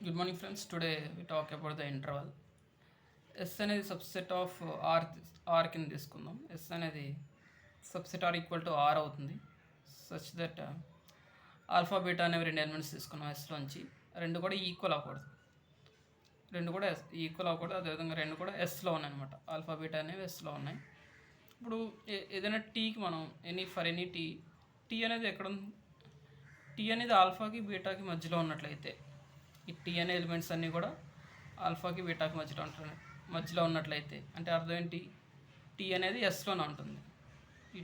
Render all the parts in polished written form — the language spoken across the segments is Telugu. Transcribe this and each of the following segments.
Good morning, friends. Today we talk about the interval. S అనేది సబ్సెట్ ఆఫ్ ఆర్ కింద తీసుకుందాం. ఎస్ అనేది subset R equal to R అవుతుంది. సచ్ దట్ ఆల్ఫా బీటా అనేవి రెండు ఎలిమెంట్స్ తీసుకున్నాం ఎస్లోంచి. రెండు కూడా ఈక్వల్ అవ్వకూడదు. అదేవిధంగా రెండు కూడా ఎస్లో ఉన్నాయి అనమాట. ఆల్ఫా బీటా అనేవి ఎస్లో ఉన్నాయి. ఇప్పుడు ఏదైనా టీకి మనం ఎనీ టీ అనేది ఎక్కడ ఉంది? టీ అనేది ఆల్ఫాకి బీటాకి మధ్యలో ఉన్నట్లయితే ఈ టీ అనే ఎలిమెంట్స్ అన్నీ కూడా ఆల్ఫాకి బీటాకి మధ్యలో ఉన్నట్లయితే అంటే అర్థం ఏంటి? టీ అనేది ఎస్లోనే ఉంటుంది. ఈ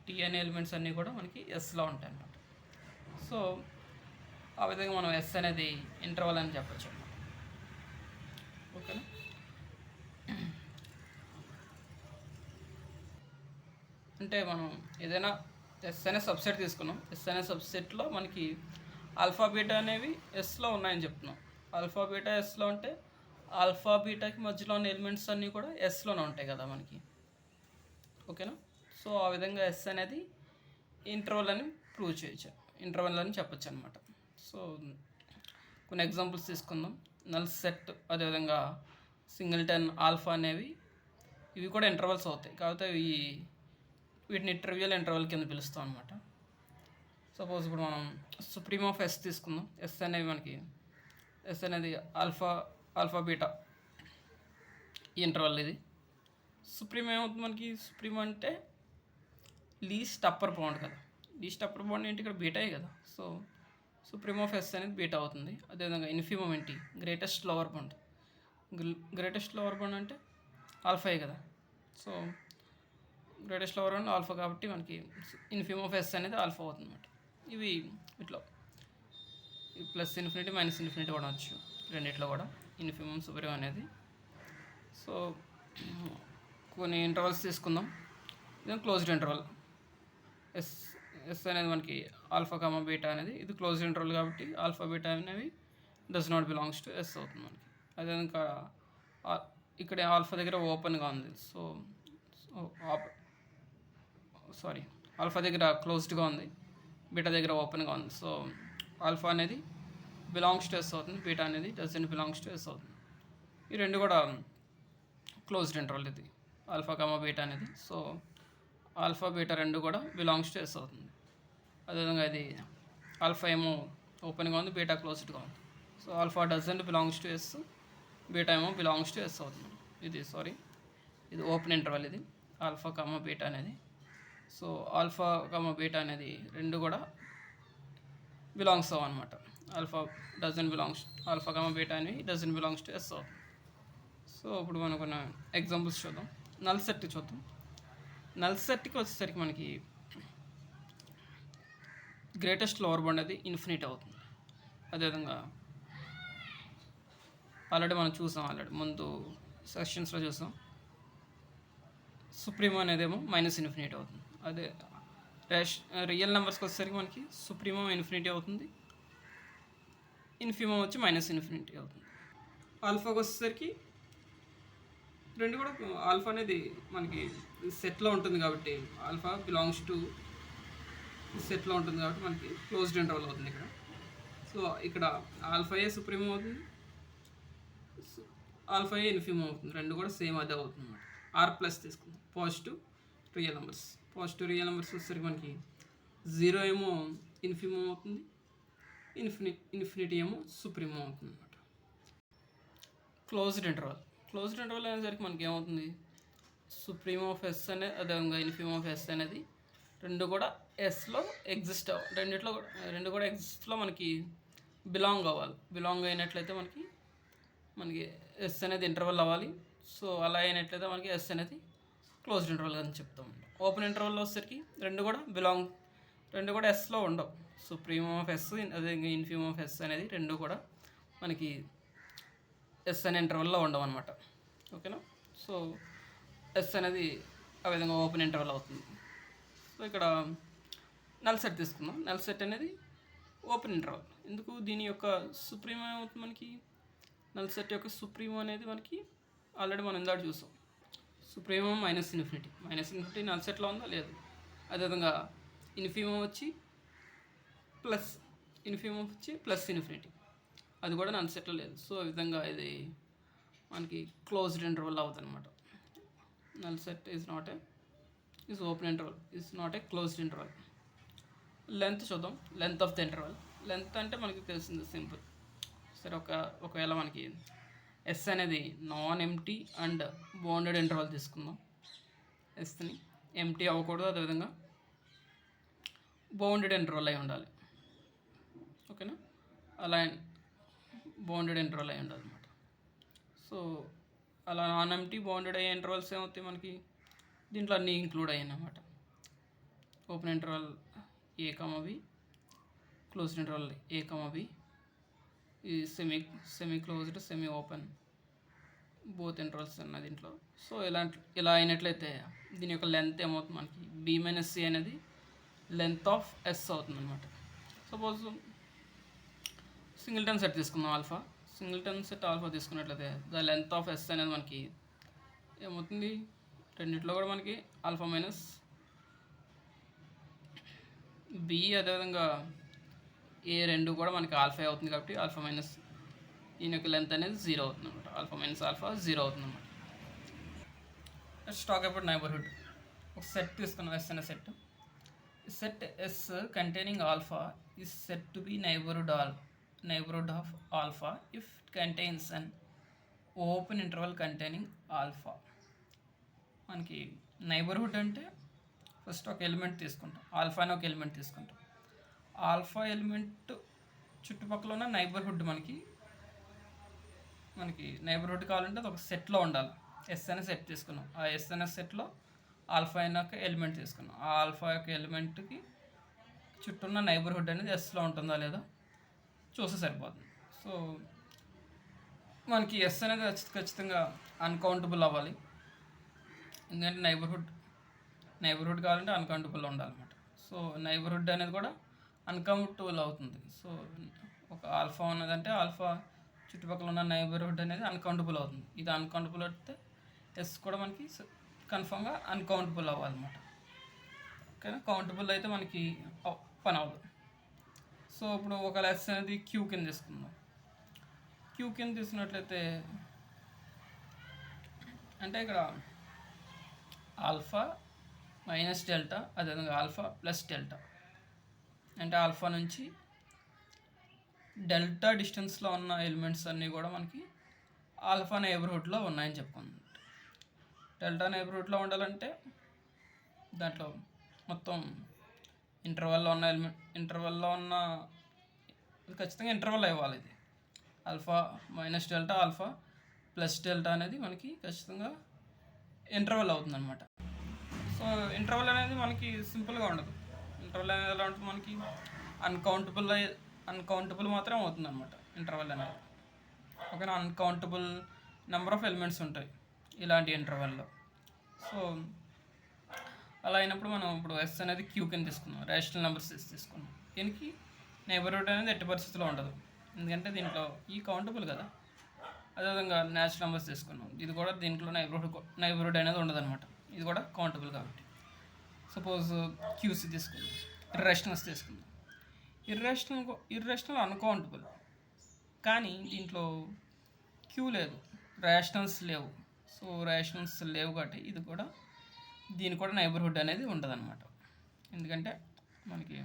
టీ అనే ఎలిమెంట్స్ అన్నీ కూడా మనకి ఎస్లో ఉంటాయి అన్నమాట. సో ఆ విధంగా మనం ఎస్ అనేది ఇంటర్వల్ అని చెప్పచ్చు అన్నమాట. ఓకేనా? అంటే మనం ఏదైనా ఎస్ అనే సబ్సెట్ తీసుకున్నాం. ఎస్ అనే సబ్సెట్లో మనకి ఆల్ఫా బీటా అనేవి ఎస్లో ఉన్నాయని చెప్తున్నాం. ఆల్ఫా బీటా ఎస్లో ఉంటే ఆల్ఫా బీటాకి మధ్యలో ఉన్న ఎలిమెంట్స్ అన్నీ కూడా ఎస్లోనే ఉంటాయి కదా మనకి. ఓకేనా? సో ఆ విధంగా ఎస్ అనేది ఇంటర్వల్ అని ప్రూవ్ చేయొచ్చు, ఇంటర్వల్ అని చెప్పచ్చు అనమాట. సో కొన్ని ఎగ్జాంపుల్స్ తీసుకుందాం. నల్ సెట్, అదేవిధంగా సింగిల్టన్, ఆల్ఫా అనేవి ఇవి కూడా ఇంటర్వల్స్ అవుతాయి. కాకపోతే వీటిని ట్రివియల్ ఇంటర్వల్ కింద పిలుస్తాం అనమాట. సపోజ్ ఇప్పుడు మనం సుప్రీమ్ ఆఫ్ ఎస్ తీసుకుందాం. ఎస్ అనేది ఆల్ఫా బీటా ఈ ఇంటర్వల్. ఇది సుప్రీం ఏమవుతుంది మనకి? సుప్రీం అంటే లీస్ట్ అప్పర్ బౌండ్ కదా. లీస్ట్ అప్పర్ బౌండ్ ఏంటి? ఇక్కడ బీటాయే కదా. సో సుప్రీమ్ ఆఫ్ ఎస్ అనేది బీటా అవుతుంది. అదేవిధంగా ఇన్ఫిమమ్ ఏంటి? Greatest lower bound. Greatest lower bound అంటే ఆల్ఫాయే కదా. So greatest lower bound alpha కాబట్టి మనకి ఇన్ఫిమమ్ ఆఫ్ ఎస్ అనేది ఆల్ఫా అవుతుంది అనమాట. ఇవి ఇట్లా ప్లస్ ఇన్ఫినిటీ మైనస్ ఇన్ఫినిటీ కూడా వచ్చు రెండిట్లో కూడా ఇన్ఫిమమ్ సుప్రీం అనేది. సో కొన్ని ఇంటర్వల్స్ తీసుకుందాం. ఇది క్లోజ్డ్ ఇంటర్వల్. ఎస్ అనేది మనకి ఆల్ఫా కామా బీటా అనేది ఇది క్లోజ్డ్ ఇంటర్వల్ కాబట్టి ఆల్ఫా బీటా అనేవి does not belongs to S అవుతుంది మనకి. అదే ఇంకా ఇక్కడ ఆల్ఫా దగ్గర ఓపెన్గా ఉంది. ఆల్ఫా దగ్గర క్లోజ్డ్గా ఉంది, బీటా దగ్గర ఓపెన్గా ఉంది. సో ఆల్ఫా అనేది బిలాంగ్స్ టు ఎస్ అవుతుంది, బీటా అనేది డజంట్ బిలాంగ్స్ టు ఎస్ అవుతుంది. ఈ రెండు కూడా క్లోజ్డ్ ఇంటర్వల్ ఇది ఆల్ఫా కామా బీటా అనేది. సో ఆల్ఫా బీటా రెండు కూడా బిలాంగ్స్ టు ఎస్ అవుతుంది. అదేవిధంగా ఇది ఆల్ఫా ఏమో ఓపెన్గా ఉంది, బీటా క్లోజ్డ్గా ఉంది. So alpha doesn't belongs to S, beta ఏమో బిలాంగ్స్ టు ఎస్ అవుతుంది. ఇది ఓపెన్ ఇంటర్వల్. ఇది ఆల్ఫా కామా బీటా అనేది. సో ఆల్ఫా కామా బీటా అనేది రెండు కూడా బిలాంగ్స్ అవ్వ అనమాట. ఆల్ఫా కామా బీటా అనేవి డజన్ బిలాంగ్స్ టు ఎస్ అవుతుంది. సో ఇప్పుడు మనం కొన్ని ఎగ్జాంపుల్స్ చూద్దాం. నల్ సెట్ చూద్దాం. నల్ సెట్కి వచ్చేసరికి మనకి గ్రేటెస్ట్ లోవర్ బౌండ్ అది ఇన్ఫినిటీ అవుతుంది. అదేవిధంగా మనం చూసాం, ముందు సెక్షన్స్లో చూసాం. సుప్రీమో అనేదేమో మైనస్ ఇన్ఫినిటీ అవుతుంది. అదే రియల్ నెంబర్స్కి వచ్చేసరికి మనకి సుప్రీమో ఇన్ఫినిటీ అవుతుంది, ఇన్ఫిమో వచ్చి మైనస్ ఇన్ఫినిటీ అవుతుంది. ఆల్ఫాకి వచ్చేసరికి రెండు కూడా ఆల్ఫా అనేది మనకి సెట్లో ఉంటుంది కాబట్టి ఆల్ఫా బిలాంగ్స్ టు సెట్లో ఉంటుంది కాబట్టి మనకి క్లోజ్డ్ ఇంటర్వల్ అవుతుంది ఇక్కడ. సో ఇక్కడ ఆల్ఫాయే సుప్రీమో అవుతుంది, ఆల్ఫాయే ఇన్ఫిమో అవుతుంది. రెండు కూడా సేమ్ అదే అవుతుంది అన్నమాట. ఆర్ ప్లస్ తీసుకుందాం. పాజిటివ్ రియల్ నెంబర్స్ వచ్చేసరికి మనకి 0 ఏమో ఇన్ఫిమో అవుతుంది, ఇన్ఫినిటీ ఏమో సుప్రీమో అవుతుంది అన్నమాట. క్లోజ్డ్ ఇంటర్వల్ అనేసరికి మనకి ఏమవుతుంది? సుప్రీమో ఆఫ్ ఎస్ అనేది, అదేవిధంగా ఇన్ఫిమో ఆఫ్ ఎస్ అనేది రెండు కూడా ఎస్లో ఎగ్జిస్ట్ రెండు కూడా ఎగ్జిస్ట్లో మనకి బిలాంగ్ అవ్వాలి. బిలాంగ్ అయినట్లయితే మనకి ఎస్ అనేది ఇంటర్వల్ అవ్వాలి. సో అలా అయినట్లయితే మనకి ఎస్ అనేది క్లోజ్డ్ ఇంటర్వల్ అని చెప్తాం. ఓపెన్ ఇంటర్వల్లో వచ్చేసరికి రెండు కూడా ఎస్లో ఉండవు. సుప్రీమో ఆఫ్ ఎస్, అదే ఇన్ఫిమో ఆఫ్ ఎస్ అనేది రెండు కూడా మనకి ఎస్ అనే ఇంటర్వల్లో ఉండవు అనమాట. ఓకేనా? సో ఎస్ అనేది ఆ విధంగా ఓపెన్ ఇంటర్వల్ అవుతుంది. సో ఇక్కడ నల్ సెట్ తీసుకుందాం. నల్ సెట్ అనేది ఓపెన్ ఇంటర్వల్. ఎందుకు? దీని యొక్క సుప్రీమో ఏమవుతుంది మనకి? నల్ సెట్ యొక్క సుప్రీమో అనేది మనకి ఆల్రెడీ మనం ఇందాక చూసాం. సుప్రీమో మైనస్ ఇన్ఫినిటీ నల్ సెట్లో ఉందా? లేదు. అదేవిధంగా ఇన్ఫిమో వచ్చి ప్లస్ ఇన్ఫినిటీ. అది కూడా నల్ సెట్లో లేదు. సో ఈ విధంగా ఇది మనకి క్లోజ్డ్ ఇంటర్వల్ అవుతుంది అనమాట. Null set is open interval, is not a closed interval. Length చూద్దాం. Length of the interval. Length అంటే మనకి తెలిసింది సింపుల్. సరే, ఒకవేళ మనకి ఎస్ అనేది non empty and bounded interval తీసుకుందాం. ఎస్ని ఎంటీ అవ్వకూడదు, అదేవిధంగా బౌండెడ్ ఇంటర్వల్ అయి ఉండాలి. ఓకేనా, అలా బౌండెడ్ ఇంటర్వల్ అయి ఉండాలి అనమాట. సో అలా నాన్ ఎంటీ బౌండెడ్ అయ్యే ఇంటర్వల్స్ ఏమవుతాయి మనకి, దీంట్లో అన్నీ ఇంక్లూడ్ అయ్యాయి అన్నమాట. ఓపెన్ ఇంటర్వల్ ఏ కమా బి, క్లోజ్డ్ ఇంటర్వల్ ఏ కమా బి, ఈ semi closed, semi open, both intervals ఉన్నాయి దీంట్లో. సో ఇలా అయినట్లయితే దీని యొక్క లెంత్ ఏమవుతుంది మనకి, బి మైనస్ సి అనేది లెంత్ ఆఫ్ ఎస్ అవుతుంది అనమాట. సపోజ్ సింగిల్టన్ సెట్ తీసుకుందాం ఆల్ఫా. సింగిల్టన్ సెట్ ఆల్ఫా తీసుకున్నట్లయితే ద లెంత్ ఆఫ్ ఎస్ అనేది మనకి ఏమవుతుంది, రెండిట్లో కూడా మనకి ఆల్ఫా మైనస్ బి, అదేవిధంగా ఏ రెండు కూడా మనకి ఆల్ఫా అవుతుంది కాబట్టి ఆల్ఫా మైనస్ దీని యొక్క లెంత్ అనేది 0 అవుతుంది అనమాట. ఆల్ఫా మైనస్ ఆల్ఫా 0 అవుతుంది అనమాట. Next talk about neighbourhood. ఒక సెట్ తీసుకున్నాం, ఎస్ అనే set. Set S containing alpha is set to be neighborhood of alpha if it contains an open interval containing alpha. మనకి నైబర్హుడ్ అంటే ఫస్ట్ ఒక ఎలిమెంట్ తీసుకుంటాం, ఆల్ఫా అని ఒక ఎలిమెంట్ తీసుకుంటాం. ఆల్ఫా ఎలిమెంట్ చుట్టుపక్కల ఉన్న నైబర్హుడ్ మనకి నైబర్హుడ్ కావాలంటే అది ఒక సెట్లో ఉండాలి. ఎస్ అనే సెట్ తీసుకున్నాం, ఆ ఎస్ అనే సెట్లో ఆల్ఫా అయిన ఒక ఎలిమెంట్ తీసుకున్నాం. ఆ ఆల్ఫా యొక్క ఎలిమెంట్కి చుట్టూ ఉన్న నైబర్హుడ్ అనేది ఎస్లో ఉంటుందా లేదా చూస్తే సరిపోతుంది. సో మనకి ఎస్ అనేది ఖచ్చితంగా అన్కౌంటబుల్ అవ్వాలి, ఎందుకంటే నైబర్హుడ్ కావాలంటే అన్కౌంటబుల్ ఉండాలన్నమాట. సో నైబర్హుడ్ అనేది కూడా అన్కౌంటబుల్ అవుతుంది. సో ఒక ఆల్ఫా ఉన్నదంటే ఆల్ఫా చుట్టుపక్కల ఉన్న నైబర్హుడ్ అనేది అన్కౌంటబుల్ అవుతుంది. ఇది అన్కౌంటబుల్ అయితే ఎస్ కూడా మనకి కన్ఫామ్గా అన్కౌంటబుల్ అవ్వాలన్నమాట. ఓకేనా, కౌంటబుల్ అయితే మనకి పని అవ్వదు. సో ఇప్పుడు ఒక ఎస్ అనేది క్యూ కింద తీసుకుందాం. క్యూ కింద తీసుకున్నట్లయితే అంటే ఇక్కడ ఆల్ఫా మైనస్ డెల్టా, అదేవిధంగా ఆల్ఫా ప్లస్ డెల్టా, అంటే ఆల్ఫా నుంచి డెల్టా డిస్టెన్స్లో ఉన్న ఎలిమెంట్స్ అన్నీ కూడా మనకి ఆల్ఫా నైబర్హుడ్లో ఉన్నాయని చెప్పుకుందాం. డెల్టా నైబర్హుడ్లో ఉండాలంటే దాంట్లో మొత్తం ఇంటర్వల్లో ఉన్న ఖచ్చితంగా ఇంటర్వల్ ఇవ్వాలి. ఇది alpha minus delta, alpha plus delta అనేది మనకి ఖచ్చితంగా ఇంటర్వల్ అవుతుంది అనమాట. సో ఇంటర్వల్ అనేది మనకి సింపుల్గా ఉండదు. ఇంటర్వల్ అనేది ఎలా ఉంటుంది, మనకి అన్కౌంటబుల్ మాత్రం అవుతుంది అనమాట ఇంటర్వల్ అనేది. ఓకేనా, అన్కౌంటబుల్ నెంబర్ ఆఫ్ ఎలిమెంట్స్ ఉంటాయి ఇలాంటి ఇంటర్వల్లో. సో అలా అయినప్పుడు మనం ఇప్పుడు ఎస్ అనేది క్యూ కింద తీసుకున్నాం, రేషనల్ నెంబర్స్ తీసుకున్నాం. దీనికి నైబర్హుడ్ అనేది ఎట్టి పరిస్థితిలో ఉండదు, ఎందుకంటే దీంట్లో ఈ కౌంటబుల్ కదా. అదేవిధంగా న్యాచురల్ నెంబర్స్ తీసుకున్నాం, ఇది కూడా దీంట్లో నైబర్హుడ్ అనేది ఉండదు అనమాట, ఇది కూడా కౌంటబుల్ కాబట్టి. సపోజ్ క్యూసీ తీసుకుందాం, ఇర్రేషనల్స్ తీసుకుందాం. ఇర్రేషనల్ అన్కౌంటబుల్, కానీ దీంట్లో క్యూ లేదు, రేషనల్స్ లేవు. సో రేషనల్స్ లేవు కాబట్టి దీని కూడా నైబర్హుడ్ అనేది ఉండదు అనమాట. ఎందుకంటే మనకి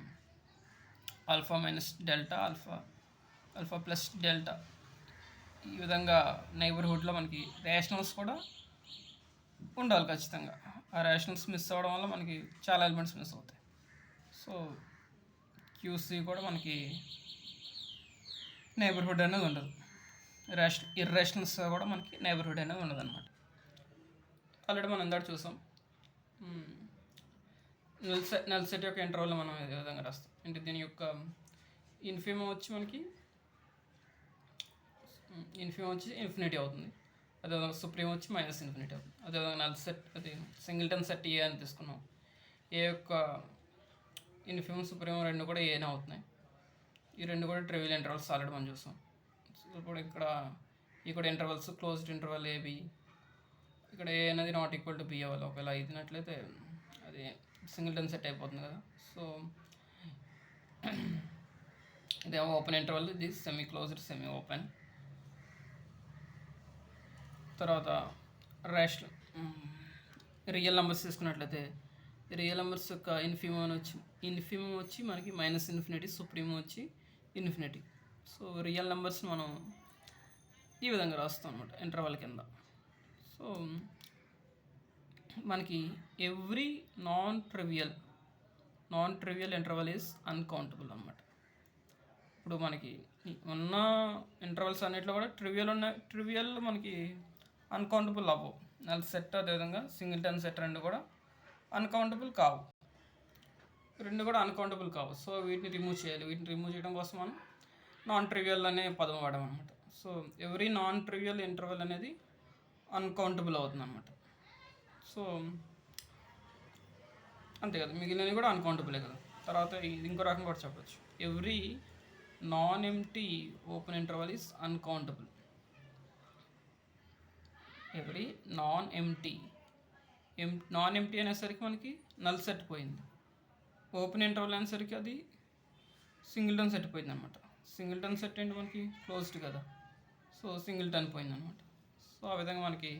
alpha minus delta, alpha plus delta, ఈ విధంగా నైబర్హుడ్లో మనకి రేషనల్స్ కూడా ఉండాలి ఖచ్చితంగా. ఆ రేషనల్స్ మిస్ అవ్వడం వల్ల మనకి చాలా ఎలిమెంట్స్ మిస్ అవుతాయి. సో క్యూసీ కూడా మనకి నైబర్హుడ్ అనేది ఉండదు, ఇర్రేషనల్స్ కూడా మనకి నైబర్హుడ్ అనేది ఉండదు అనమాట. ఆల్రెడీ మనం ఇందాక చూసాం, నల్ సెట్ యొక్క ఇంటర్వల్ మనం ఏ విధంగా రాస్తాం అంటే దీని యొక్క ఇన్ఫిమం వచ్చి మనకి ఇన్ఫినిటీ అవుతుంది, అదేవిధంగా సుప్రీం వచ్చి మైనస్ ఇన్ఫినిటీ అవుతుంది. అదేవిధంగా నల్ సెట్ అది సింగిల్టన్ సెట్ ఏ అని తీసుకున్నాం, ఏ యొక్క ఇన్ఫిమం సుప్రీం రెండు కూడా ఏనే అవుతున్నాయి. ఈ రెండు కూడా ట్రివియల్ ఇంటర్వల్స్ ఆల్రెడీ మనం చూసాం. ఇప్పుడు ఇక్కడ ఇంటర్వల్స్ క్లోజ్డ్ ఇంటర్వల్ ఏబి, ఇక్కడ ఏ అనేది నాట్ ఈక్వల్ టు బి అవ్వాలి. ఒకవేళ అయినట్లయితే అది సింగిల్టన్ సెట్ అయిపోతుంది కదా. సో ఇదే ఓపెన్ ఇంటర్వల్, ఇది సెమీ క్లోజ్డ్, సెమీ ఓపెన్. తర్వాత రేషనల్ రియల్ నెంబర్స్ తీసుకున్నట్లయితే రియల్ నెంబర్స్ యొక్క ఇన్ఫిమమ్ వచ్చి మనకి -∞, సుప్రీమం వచ్చి ఇన్ఫినిటీ. సో రియల్ నెంబర్స్ని మనం ఈ విధంగా రాస్తాం అనమాట ఇంటర్వల్ కింద. సో మనకి every non trivial interval is uncountable అనమాట. ఇప్పుడు మనకి ఉన్న ఇంటర్వల్స్ అన్నిట్లో కూడా ట్రివియల్ మనకి అన్కౌంటబుల్ అవ్వవు. నల్ సెట్ అదేవిధంగా సింగిల్టన్ సెట్ రెండు కూడా అన్కౌంటబుల్ కావు. సో వీటిని రిమూవ్ చేయాలి. వీటిని రిమూవ్ చేయడం కోసం మనం నాన్ ట్రివియల్ అనే పదం వాడడం అనమాట. So every non trivial interval అనేది అన్కౌంటబుల్ అవుతుంది అనమాట. సో అంతే కదా, మిగిలినవి కూడా అన్కౌంటబులే కదా. తర్వాత ఇది ఇంకో రకం కూడా చెప్పచ్చు, every non empty open interval is uncountable. Every non empty అనేసరికి మనకి నల్ సెట్ పోయింది. ఓపెన్ ఇంటర్వల్ అనేసరికి అది సింగిల్టన్ సెట్ పోయింది అనమాట. సింగిల్టన్ సెట్ ఏంటి మనకి క్లోజ్డ్ కదా, సో సింగిల్టన్ పోయింది అనమాట. సో ఆ విధంగా మనకి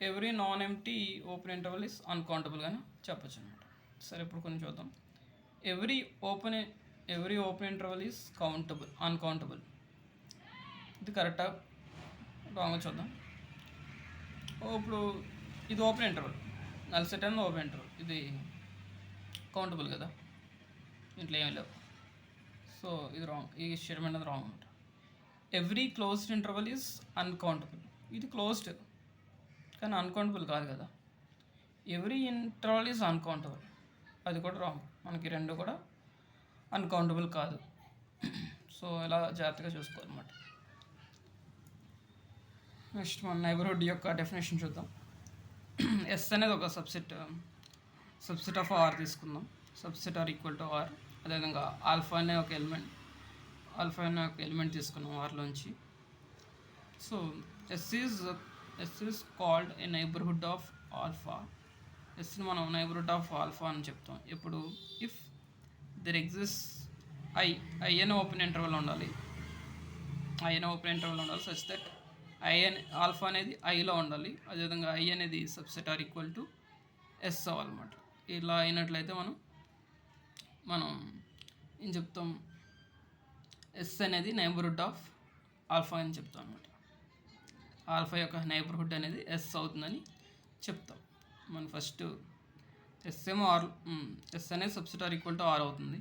every non empty open interval is అన్కౌంటబుల్గానే చెప్పచ్చు అనమాట. సరే, ఇప్పుడు కొంచెం చూద్దాం. Every open interval is uncountable. ఇది కరెక్టా రాంగ్ చూద్దాం. ఇప్పుడు ఇది ఓపెన్ ఇంటర్వల్, నల్ సెట్ అనేది ఓపెన్ ఇంటర్వల్, ఇది కౌంటబుల్ కదా, ఇంట్లో ఏమీ లేవు. సో ఇది రాంగ్, ఈ స్టేట్మెంట్ అనేది రాంగ్ అనమాట. Every closed interval is uncountable, ఇది క్లోజ్డ్ కానీ అన్కౌంటబుల్ కాదు కదా. ఎవ్రీ ఇంటర్వల్ ఈజ్ అన్కౌంటబుల్, అది కూడా రాంగ్, మనకి రెండు కూడా అన్కౌంటబుల్ కాదు. సో ఇలా జాగ్రత్తగా చూసుకోవాలన్నమాట. నెక్స్ట్ మన నైబర్హుడ్ యొక్క డెఫినేషన్ చూద్దాం. ఎస్ అనేది ఒక సబ్సెట్ ఆఫ్ ఆర్ తీసుకుందాం. Subset R equal to R. అదేవిధంగా ఆల్ఫా అనే ఒక ఎలిమెంట్ తీసుకున్నాం ఆర్లోంచి. So S is called a neighbourhood of alpha. ఎస్ని మనం నైబర్హుడ్ ఆఫ్ ఆల్ఫా అని చెప్తాం ఎప్పుడు ఇఫ్ దెర్ ఎగ్జిస్ట్ ఐ అనే ఓపెన్ ఇంటర్వల్ ఉండాలి. సచ్ దట్ ఆల్ఫా అనేది ఐలో ఉండాలి. అదేవిధంగా ఐ అనేది subset R equal to S అవ్వాలన్నమాట. ఇలా అయినట్లయితే మనం ఏం చెప్తాం, ఎస్ అనేది నైబర్హుడ్ ఆఫ్ ఆల్ఫా అని చెప్తాం అనమాట. ఆల్ఫా యొక్క నైబర్హుడ్ అనేది ఎస్ అవుతుందని చెప్తాం. మనం ఫస్ట్ ఎస్ అనేది subset R equal to R అవుతుంది.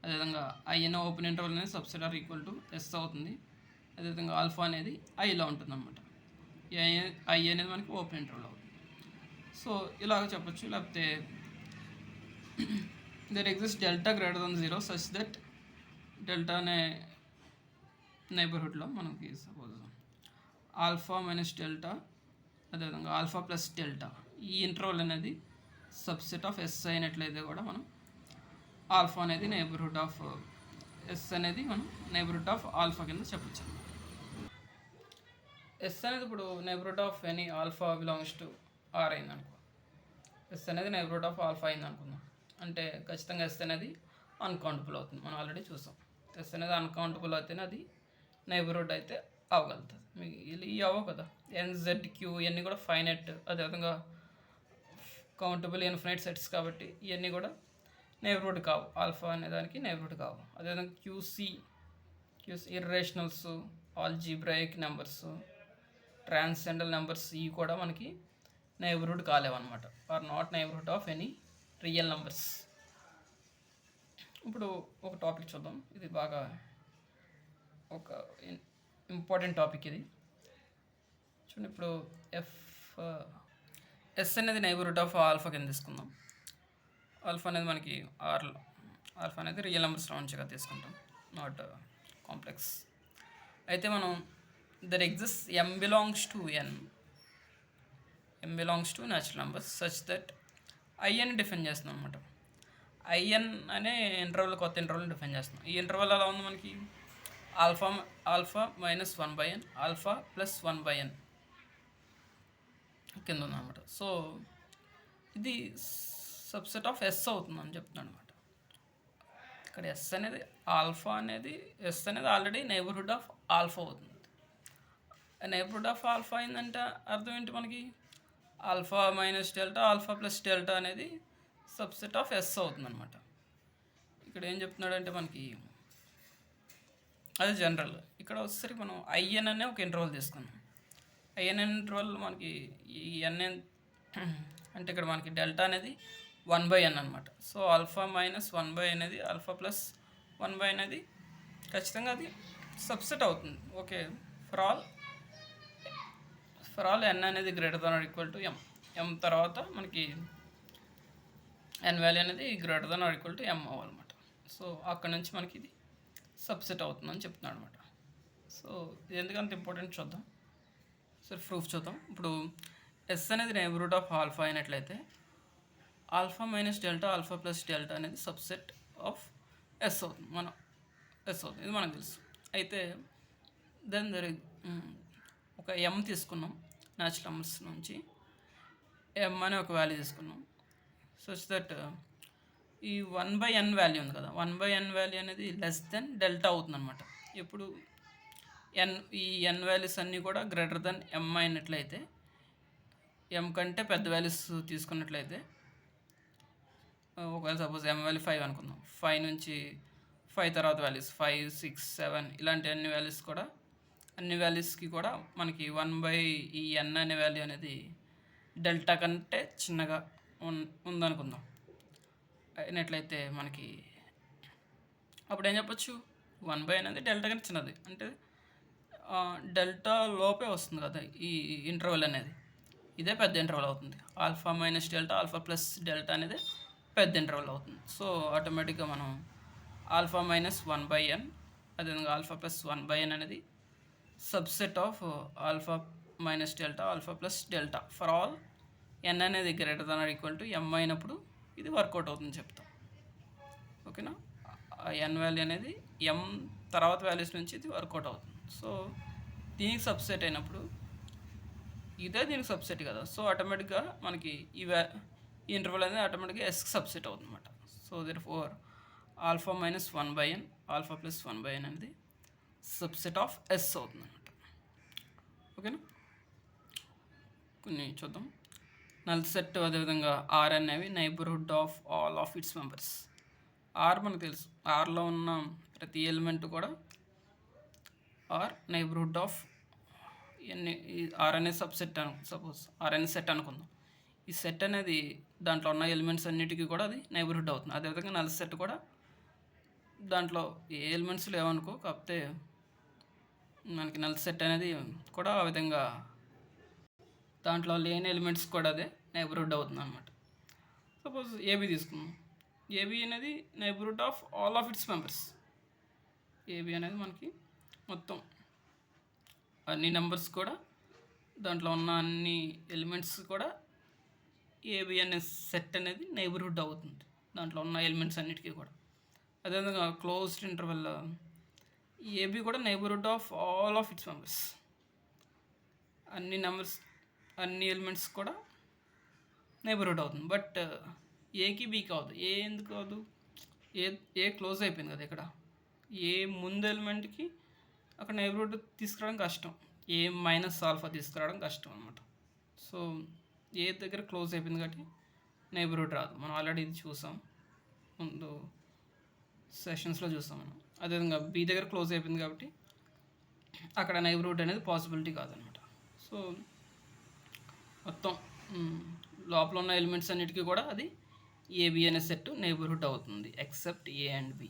అదేవిధంగా ఐ అనే ఓపెన్ ఇంటర్వల్ అనేది subset R equal to S అవుతుంది. అదేవిధంగా ఆల్ఫా అనేది ఐలో ఉంటుంది అనమాట. ఐ అనేది మనకి ఓపెన్ ఇంటర్వల్ అవుతుంది. సో ఇలాగ చెప్పచ్చు. లేకపోతే there exist delta greater than 0 such that delta అనే నైబర్హుడ్లో మనకి సపోజ్ ఆల్ఫా మైనస్ డెల్టా, అదేవిధంగా ఆల్ఫా ప్లస్ డెల్టా, ఈ ఇంటర్వల్ అనేది సబ్సెట్ ఆఫ్ ఎస్ అయినట్లయితే కూడా మనం ఆల్ఫా అనేది నైబర్హుడ్ ఆఫ్ ఎస్ అనేది మనం నైబర్హుడ్ ఆఫ్ ఆల్ఫా కింద చెప్పచ్చు. ఎస్ అనేది ఇప్పుడు neighbourhood of any alpha belongs to R అయింది అనుకో. ఎస్ అనేది నైబర్హుడ్ ఆఫ్ ఆల్ఫా అయింది అనుకుందాం అంటే ఖచ్చితంగా ఎస్ అనేది అన్కౌంటబుల్ అవుతుంది. మనం ఆల్రెడీ చూసాం, ఎస్ అనేది అన్కౌంటబుల్ అయితేనే అది నైబర్హుడ్ అయితే అవ్వగలుగుతుంది. మీకు ఇవి అవ్వవు కదా. ఎన్జెడ్ క్యూ ఇవన్నీ కూడా ఫైనైట్, అదేవిధంగా కౌంటబుల్ ఇన్ఫినైట్ సెట్స్ కాబట్టి ఇవన్నీ కూడా నైబర్హుడ్ కావు. ఆల్ఫా అనే దానికి నైబర్హుడ్ కావు. అదేవిధంగా QC irrationals, algebraic numbers, transcendental numbers ఇవి కూడా మనకి నైబర్హుడ్ కాలేవన్నమాట. Are not neighbourhood of any real numbers. ఇప్పుడు ఒక టాపిక్ చూద్దాం. ఇది బాగా ఒక ఇంపార్టెంట్ టాపిక్ ఇది. చూడండి, ఇప్పుడు ఎస్ అనేది నైబర్హుడ్ ఆఫ్ ఆల్ఫా కింద తీసుకుందాం. ఆల్ఫా అనేది మనకి ఆల్ఫా అనేది రియల్ నెంబర్స్లో మంచిగా తీసుకుంటాం, నాట్ కాంప్లెక్స్. అయితే మనం there exist m belongs to natural numbers such that I అని డిఫైన్ చేస్తున్నాం అనమాట. ఐఎన్ అనే ఇంటర్వల్, కొత్త ఇంటర్వల్ని డిఫైన్ చేస్తున్నాం. ఈ ఇంటర్వల్ ఎలా ఉంది మనకి, alpha minus 1/n, alpha plus 1/n కింద ఉందన్నమాట. సో ఇది సబ్సెట్ ఆఫ్ ఎస్ అవుతుందని చెప్తున్నాను అనమాట. ఇక్కడ ఎస్ అనేది ఆల్ఫా అనేది ఎస్ అనేది ఆల్రెడీ నైబర్హుడ్ ఆఫ్ ఆల్ఫా అవుతుంది. నైబర్హుడ్ ఆఫ్ ఆల్ఫా అయిందంటే అర్థం ఏంటి మనకి? Alpha minus delta alpha plus delta అనేది సబ్సెట్ ఆఫ్ ఎస్ అవుతుంది అనమాట. ఇక్కడ ఏం చెప్తున్నాడంటే మనకి అది జనరల్. ఇక్కడ వచ్చేసరికి మనం ఐఎన్ అనే ఒక ఇంటర్వల్ తీసుకున్నాం. ఐఎన్ ఇంటర్వల్ మనకి ఈ ఎన్ఎన్ అంటే ఇక్కడ మనకి డెల్టా అనేది 1/n అనమాట. సో ఆల్ఫా మైనస్ 1/n అనేది ఆల్ఫా ప్లస్ 1/n అనేది ఖచ్చితంగా అది సబ్సెట్ అవుతుంది. ఓకే, ఫర్ ఆల్ ఎన్ అనేది greater than or equal to M. M తర్వాత మనకి ఎన్ వాల్యూ అనేది greater than or equal to M అవ్వాలన్నమాట. సో అక్కడ నుంచి మనకి ఇది సబ్సెట్ అవుతుందని చెప్తున్నాడు అనమాట. సో ఇది ఎందుకంత ఇంపార్టెంట్ చూద్దాం. సరే, ప్రూఫ్ చూద్దాం. ఇప్పుడు ఎస్ అనేది నైబర్హుడ్ ఆఫ్ ఆల్ఫా అయినట్లయితే alpha minus delta alpha plus delta అనేది సబ్సెట్ ఆఫ్ ఎస్ అవుతుంది. ఎస్ అవుతుంది, ఇది మనకు తెలుసు. అయితే దెన్ ఒక ఎం తీసుకున్నాం, న్యాచురల్ నెంబర్స్ నుంచి ఎం అనే ఒక వాల్యూ తీసుకున్నాం. సచ్ దట్ ఈ 1/n వాల్యూ ఉంది కదా, 1/n వాల్యూ అనేది లెస్ దెన్ డెల్టా అవుతుంది అనమాట. ఇప్పుడు ఈ ఎన్ వాల్యూస్ అన్నీ కూడా గ్రేటర్ దెన్ ఎం అయినట్లయితే, ఎం కంటే పెద్ద వాల్యూస్ తీసుకున్నట్లయితే, ఒకవేళ సపోజ్ ఎం వాల్యూ 5 అనుకుందాం, 5 నుంచి 5 తర్వాత వాల్యూస్ 5, 6, 7 ఇలాంటి అన్ని వాల్యూస్కి కూడా మనకి 1/n అనే వాల్యూ అనేది డెల్టా కంటే చిన్నగా ఉందనుకుందాం. అయినట్లయితే మనకి అప్పుడు ఏం చెప్పచ్చు? 1/n అనేది డెల్టా కంటే చిన్నది, అంటే డెల్టా లోపే వస్తుంది కదా ఈ ఇంటర్వెల్ అనేది. ఇదే పెద్ద ఇంటర్వెల్ అవుతుంది. Alpha minus delta alpha plus delta అనేది పెద్ద ఇంటర్వెల్ అవుతుంది. సో ఆటోమేటిక్గా మనం ఆల్ఫా మైనస్ 1/n అదేవిధంగా ఆల్ఫా ప్లస్ 1/n అనేది subset of alpha minus delta alpha plus delta for all N అనేది greater than or equal to M అయినప్పుడు ఇది వర్కౌట్ అవుతుంది చెప్తాం. ఓకేనా? ఎన్ వాల్యూ అనేది ఎం తర్వాత వాల్యూస్ నుంచి ఇది వర్కౌట్ అవుతుంది. సో దీనికి సబ్సెట్ అయినప్పుడు ఇదే దీనికి సబ్సెట్ కదా. సో ఆటోమేటిక్గా మనకి ఈ ఇంటర్వల్ అనేది ఆటోమేటిక్గా ఎస్కి సబ్సెట్ అవుతుంది అనమాట. So therefore alpha minus 1/n alpha plus 1/n అనేది సబ్సెట్ ఆఫ్ ఎస్ అవుతుంది అనమాట. ఓకేనా? కొన్ని చూద్దాం. నల్ సెట్ అదేవిధంగా ఆర్ అనేవి neighbourhood of all of its members. R మనకు తెలుసు, ఆర్లో ఉన్న ప్రతి ఎలిమెంట్ కూడా ఆర్ నైబర్హుడ్ ఆఫ్ ఆర్ అనే సబ్సెట్ సపోజ్ ఆర్ అనే సెట్ అనుకుందాం. ఈ సెట్ అనేది దాంట్లో ఉన్న ఎలిమెంట్స్ అన్నిటికీ కూడా అది నైబర్హుడ్ అవుతుంది. అదేవిధంగా నల్ సెట్ కూడా దాంట్లో ఏ ఎలిమెంట్స్ లేవనుకో, కాకపోతే మనకి నల్ సెట్ అనేది కూడా ఆ విధంగా దాంట్లో లేని ఎలిమెంట్స్ కూడా అదే నైబర్హుడ్ అవుతుంది అనమాట. సపోజ్ ఏబీ తీసుకుందాం. ఏబీ అనేది neighbourhood of all of its members. AB అనేది మనకి మొత్తం అన్ని నెంబర్స్ కూడా దాంట్లో ఉన్న అన్ని ఎలిమెంట్స్ కూడా ఏబీ అనే సెట్ అనేది నైబర్హుడ్ అవుతుంది దాంట్లో ఉన్న ఎలిమెంట్స్ అన్నిటికీ కూడా. అదేవిధంగా క్లోజ్డ్ ఇంటర్వెల్ ఏబీ కూడా neighbourhood of all of its members. అన్ని ఎలిమెంట్స్ కూడా నైబర్హుడ్ అవుతుంది. బట్ ఏకి బీకి అవుతుంది. ఏ ఎందుకు అవదు? ఏ క్లోజ్ అయిపోయింది కదా. ఇక్కడ ఏ ముందు ఎలిమెంట్కి అక్కడ నైబర్హుడ్ తీసుకురావడం కష్టం, ఏ మైనస్ ఆల్ఫా తీసుకురావడం కష్టం అనమాట. సో ఏ దగ్గర క్లోజ్ అయిపోయింది కాబట్టి నైబర్హుడ్ రాదు. మనం ఆల్రెడీ ఇది చూసాం, ముందు సెషన్స్లో చూసాం మనం. అదేవిధంగా బీ దగ్గర క్లోజ్ అయిపోయింది కాబట్టి అక్కడ నైబర్హుడ్ అనేది పాసిబిలిటీ కాదనమాట. సో మొత్తం లోపల ఉన్న ఎలిమెంట్స్ అన్నిటికీ కూడా అది ఏబి అనే సెట్ నైబర్హుడ్ అవుతుంది ఎక్సెప్ట్ ఏ అండ్ బి.